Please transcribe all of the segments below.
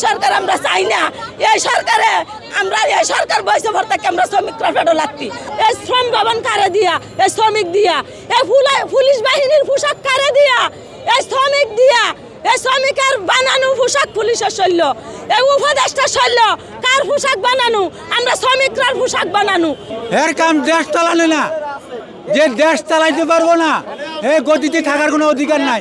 সরকার আমরা চাই না। এই সরকারে আমরা এই সরকার বয়সে ভর থেকে আমরা শ্রমিকরা ফেরো লাগতি। এই শ্রম ভবন কারে দিয়া, এই শ্রমিক দিয়া, এই পুলিশ বাহিনীর পোশাক কারে দিয়া, এই শ্রমিক দিয়া, এই শ্রমিকের বানানো পোশাক পুলিশের শৈল্য, এই উপদেষ্টা শৈল্য কার পোশাক বানানো? আমরা শ্রমিকরার পোশাক বানানো। এর কাম দেশ চালানো না, যে দেশ চালাইতে পারবো না এই গতিতে থাকার কোনো অধিকার নাই।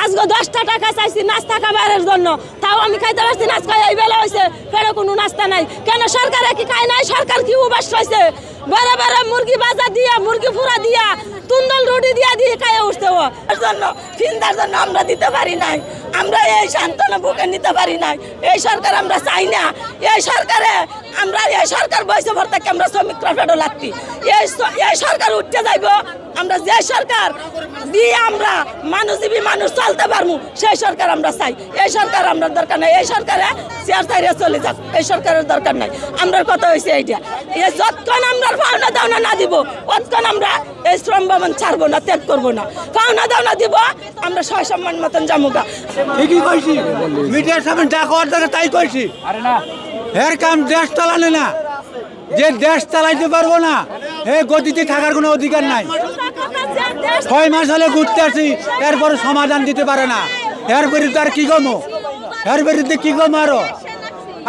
আজকে 10টা টাকা চাইছি নাস্তা খাবারের জন্য, তাও আমি খাইতে পারছি না। আজকে এই বেলা হয়েছে ফেরো কোনো নাস্তা নাই। কেন সরকারে কি খায় নাই? সরকার কি উবাস হয়েছে? বড় বড় মুরগি বাজার দিয়া, মুরগি ফুরা দিয়া, তুন্দল রুটি দিয়া দিয়ে খাইয়ে উঠতে জন্য ফিন্দার জন্য আমরা দিতে পারি নাই। আমরা এই সান্ত্বনা বুকে নিতে পারি নাই। এই সরকার আমরা চাই না। এই সরকারে আমরা এই সরকার বয়সে ভর থেকে আমরা শ্রমিকরা ফেরো লাগতি। এই সরকার উঠতে যাইব, আমরা যে সরকার দিয়ে আমরা মানুষজীবী মানুষ চলতে পারবো সেই সরকার আমরা চাই। এই সরকার আমরা দরকার নাই। এই সরকারে চেয়ার চাইরে চলে যাক, এই সরকারের দরকার নাই। আমরা কথা হয়েছে এইটা, যতক্ষণ আমরা পাওনা দাওনা না দিব ততক্ষণ আমরা এই শ্রম ভবন ছাড়বো না, ত্যাগ করবো না। পাওনা দাওনা দিব, আমরা সয় সম্মান মতন যামুগা। ঠিকই কইছি, মিডিয়ার সামনে যা করার দরকার তাই কইছি। এর কাম দেশ চালানো না, যে দেশ চালাইতে পারবো না এই গতিতে থাকার কোনো অধিকার নাই। 6 মাস হলে ঘুরতে আসি, এরপরে সমাধান দিতে পারে না। এর বিরুদ্ধে আর কি গমো, এর বিরুদ্ধে কি গমো আরো?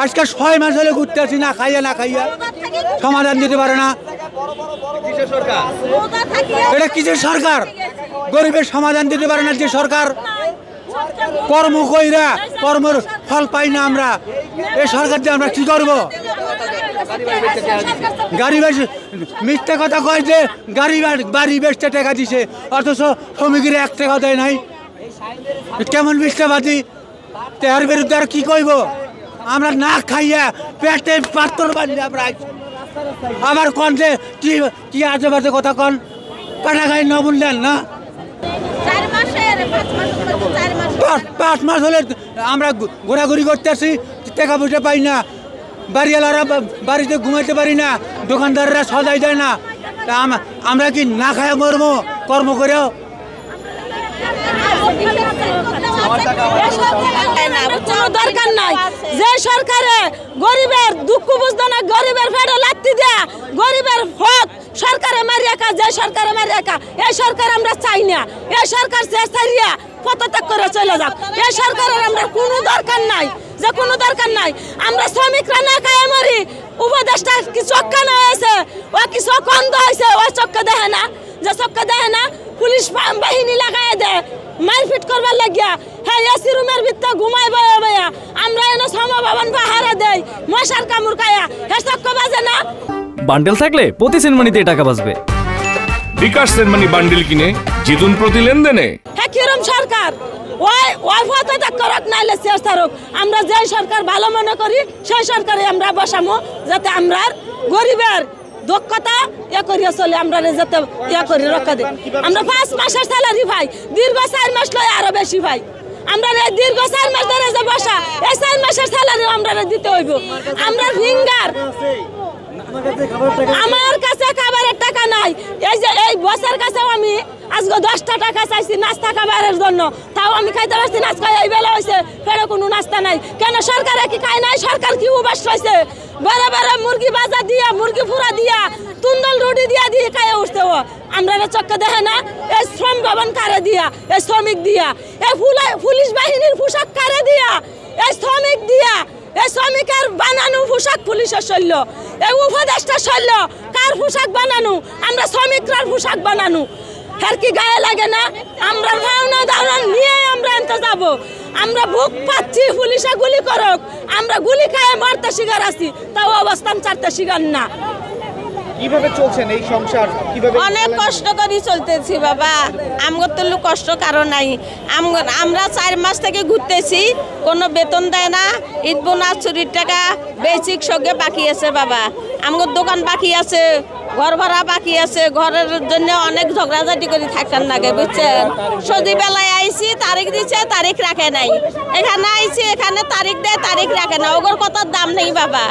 আজকে 6 মাস হলে ঘুরতে আসি, না খাইয়া সমাধান দিতে পারে না। এটা কিসের সরকার? গরিবের সমাধান দিতে পারে না যে সরকার। কর্ম কইরা কর্মের ফল পাই না আমরা, এই সরকার দিয়ে আমরা কি করবো? গাড়ি বেশ মিথ্যা কথা কয় যে বাড়ি বেচতে টাকা দিছে, অথচ শ্রমিকের 1 টাকা দেয় নাই। কেমন মিথ্যাবাদী? এর বিরুদ্ধে আর কি কইব? আমরা না খাইয়া পেটে পাথর বাঁধলে আমরা আবার কন যে কি আজে বাজে কথা কন, কাটা খাই ন বললেন না। 5 মাস হলে আমরা ঘোরাঘুরি করতে আসি, টাকা পয়সা পাই না। বাড়িওয়ালারা বাড়িতে ঘুমাইতে পারি না, দোকানদাররা সদাই দেয় না। আমরা কি না খায় মরবো কর্ম করেও? দরকার নাই। যে সরকারে গরিবের দুঃখ বুঝতো না, গরিবের ফেরো লাগতি দেয়া, গরিবের হক সরকারে মারিয়া কা, যে সরকারে মারিয়া কা, এই সরকার আমরা চাই না। এই সরকার চাইয়া পদত্যাগ করে চলে যাক। এই সরকারের আমরা কোনো দরকার নাই, যে কোনো দরকার নাই। আমরা শ্রমিকরা না খায় মরি, উপদেষ্টা কি চক্কা না হয়েছে, ও কি চোখ অন্ধ হয়েছে, ও চক্কা দেখে না, যে চক্কা দেখে না। পুলিশ বাহিনী লাগাই দেয় মারপিট করবার লাগিয়া, হ্যাঁ এসি রুমের ভিতরে ঘুমাই বয়া বয়া। আমরা এনে শ্রম ভবন পাহারা দেয় মশার কামড় খায়া, হ্যাঁ চক্কা বাজে না। বান্ডেল থাকলে প্রতি সেনমানিতে টাকা বাঁচবে। বিকাশ সেনমানি বান্ডেল কিনে জিতুন প্রতি লেনদেনে। হ্যাঁ কিরম সরকার ওই পদত্যাগ করক নাইলে শেষ থাকুক। আমরা যে সরকার ভালো মনে করি সেই সরকারে আমরা বসামো, যাতে আমরা গরিবের দক্ষতা করিয়া চলে, আমরা যাতে করি রক্ষা দেয়। আমরা 5 মাসের স্যালারি ভাই, দীর্ঘ 4 মাস লয় আরো বেশি ভাই। আমরা দীর্ঘ 4 মাস ধরে যে বসা, এই 4 মাসের স্যালারি আমরা দিতে হইব। আমরা ফিঙ্গার, আমার কাছে খাবারের টাকা নাই। এই যে এই বছর কাছেও আমি আজকে 10টা টাকা চাইছি নাস্তা খাবারের জন্য, তাও আমি খাইতে পারছি না। আজকে এই বেলা হয়েছে ফেরো কোনো নাস্তা নাই। কেন সরকারে কি খায় নাই? সরকার কি উবাস হয়েছে? বড় বড় মুরগি বাজার দিয়া, মুরগি ফুরা দিয়া, তুন্দল রুটি দিয়া দিয়ে খাইয়ে উঠতে আমরা চক্কা দেখে না। এই শ্রম ভবন কারে দিয়া, এই শ্রমিক দিয়া, এই পুলিশ বাহিনীর পোশাক কারে দিয়া, এই শ্রমিক দিয়া, এই শ্রমিকের বানানো পোশাক পুলিশের শৈল্য, এই উপদেষ্টা শৈল্য কার পোশাক বানানো? আমরা শ্রমিকরার পোশাক বানানো। হ্যাঁ কি গায়ে লাগে না? আমরা পাওনা দাওনা নিয়ে আমরা এনতে যাব। আমরা বুক পাচ্ছি, পুলিশে গুলি করুক, আমরা গুলি খায় মারতে শিকার আছি, তাও অবস্থান ছাড়তে শিকার না। কিভাবে চলছেন এই সংসার? কিভাবে? অনেক কষ্ট করে চলতেছি বাবা। আমগর তো কষ্ট কারণ নাই। আমরা 4 মাস থেকে ঘুরতেছি, কোনো বেতন দেয় না। ঈদ বোনাস, চুরির টাকা, বেসিক সঙ্গে বাকি আছে বাবা। আমগর দোকান বাকি আছে, ঘর ভাড়া বাকি আছে। ঘরের জন্য অনেক ঝগড়াঝাটি করে থাকার লাগে, বুঝছেন? সদি বেলায় আইছি, তারিখ দিচ্ছে, তারিখ রাখে নাই। এখানে আইছি, এখানে তারিখ দেয়, তারিখ রাখে না। ওগর কথার দাম নেই বাবা,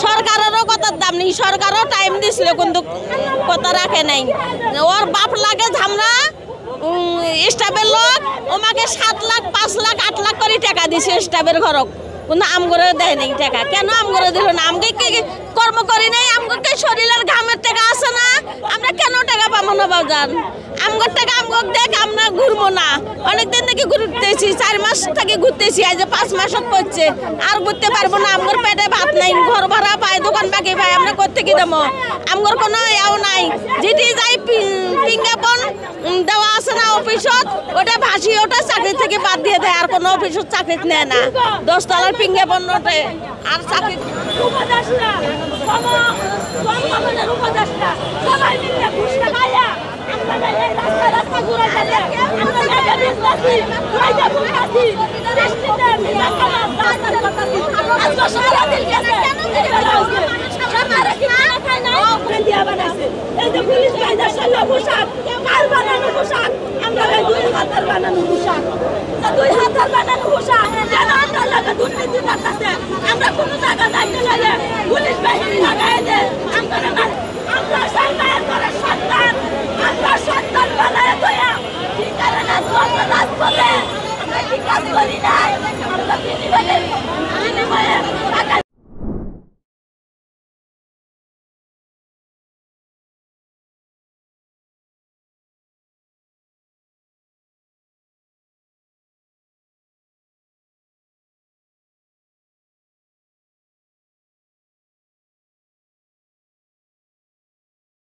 সরকারেরও কথার দাম নেই। সরকারও টাইম দিছিল কিন্তু কথা রাখে নাই। ওর বাপ লাগে ঝামরা স্টাফের লোক, ওমাকে 7 লাখ 5 লাখ 8 লাখ করে টাকা দিছে স্টাফের ঘরক। কিন্তু আমগরে দেয় নাই টাকা। কেন আমগরে দিল না? আমকে কি কর্ম করি নাই? আমগকে শরীরের ঘামের টাকা আছে না? আমরা কেন টাকা পাবো না বাজান? আমগর টাকা আমগক দেখ, আমরা ঘুরবো না। অনেকদিন থেকে ঘুরতেছি, 4 মাস থেকে ঘুরতেছি, আজ 5 মাসত পড়ছে, আর ঘুরতে পারবো না। আমগর পেটে ভাত নাই, ঘর ভাড়া পাই, দোকান বাকি পাই, আমরা করতে কি দেবো? আমগর কোনো ইয়াও নাই। যেটি যাই বিজ্ঞাপন দেওয়া আছে না অফিসত, ওটা ভাসি, ওটা চাকরি থেকে বাদ দিয়ে দেয়, আর কোনো অফিসত চাকরি নেয় না। 10 তলার বিজ্ঞাপন ওঠে আর চাকরি। উপদেষ্টা, উপদেষ্টা সবাই মিলে ঘুষ খাইয়া আমরা এই রাস্তা রাস্তা ঘুরে যাচ্ছে। আমরা জায়গা দিচ্ছি, জায়গা ঘুরতেছি, বৃষ্টিতে রাস্তা করতেছি। আজকে সারাদিন গেছে, সরকারে কি না খায় না? দিয়া বানাইছে। এই যে পুলিশ ভাইদের সঙ্গে পোশাক, কার বানানো পোশাক? আমরা 2 হাজার বানানো পোশাক, 2 হাজার বানানো পোশাক। কেন আমরা লাগে